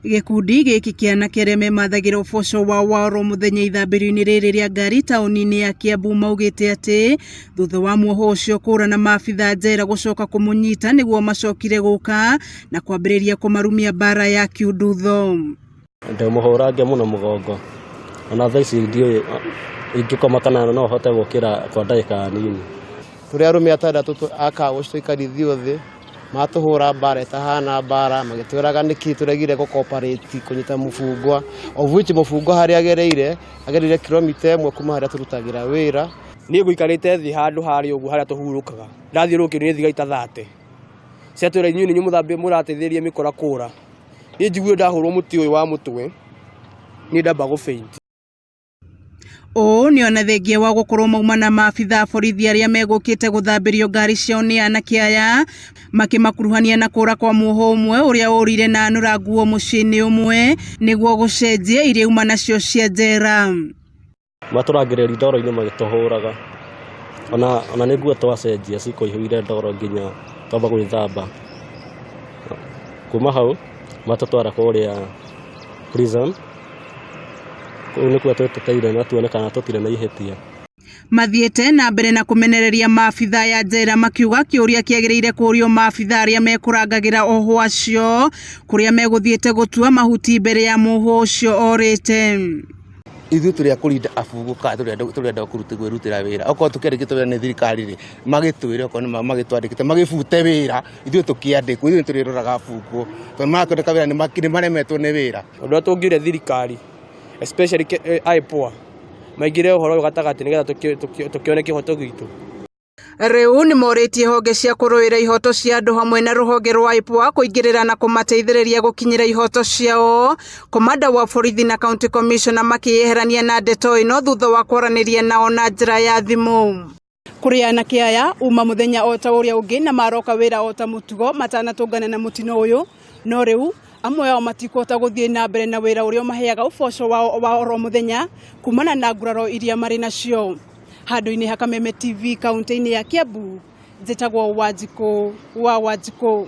Gikundi giki kia Anake mathagira uboco wa oro muthenya ithambiro-ini riri ria ngari tauni-ini ya Kiambu maugite ati thutha wa mwohwo ucio kuura na maabithaa njera gucoka kumunyita niguo macokire guka na kwambiriria kumarumia bara ya kiundutho. Ndamuhuraga muno mugongo ona thaici ndio ingikoma kana no hote gukira kwa ndagika nini. Turi arume atandatu akago tuikarithio thi matuhura bara tahana bara magitwiraga niki turegire go cooperate kunyita mufungwa of which mufungwa hari agereire kilomita 1 kuma hari turutagira wira ni guikarite thi handu hari ugu hari tuhurukaga ndathirukiru ni thigaita 30 cia inyu ni muthambie murateithirie mikora kuura ni njiguo ndahurwo muti uyu wa mutwe ni ndamba go faint. O ni ona thengia wa gukorwo mauma na maabithaa borithi aria megukite guthambirio ngari ciao ni Anake aya makimakuruhania na kuura kwa mwohwo umwe uria urire na anura nguo muciini umwe niguo gucenjia iria uma nacio cia njera. Maturangiriri ndoro-ini magituhuraga ona niguo twacenjia cikoihuire ndoro nginya twamba gwithamba. Kuma hau matutwara kuria prison nikuo tweteteire na tuonekana tutire na ihetia. Mathiete na mbere na kumenereria maabithaa ya njera makiuga kiuria kiagiriire kurio maabithaa aria mekurangagira ohwo acio kuria meguthiete gutua mahuti mbere ya mwohwo ucio orite. Ithu turi akurinda afungu ka turenda kuruta gwirutira wira oko tukerigitwe ni thirikari ri magitwire oko magitwandikite magifute wira ithu tukiandikwo ithu turiroraga afungu to makondeka wira ni makini maremetwo ni wira undu tungire thirikari especially aipoa maigire uhoro gatagati nigetha tukione kihoto gitu. Riu ni moritie honge cia kuruira ihoto cia andu hamwe na ruhonge rwa aipoa kuingirira na kumateithiriria gukinyira ihoto ciao. Komanda wa borithi na county commissioner makiyeherania na ndeto ino thutha wa kwaraniria nao na njira ya thimu. Kuri Anake aya uma muthenya ota uria ungi na maroka wira ota mutugo matanatungana na mutino uyu no riu amwe ao matikota guthie na mbere na wira uria maheaga uboco wa oro muthenya kumana na nguraro iria mari nacio. Handu-ini ha Kameme TV kaunti-ini ya Kiambu njitagwo Wanjiko wa Wanjiko.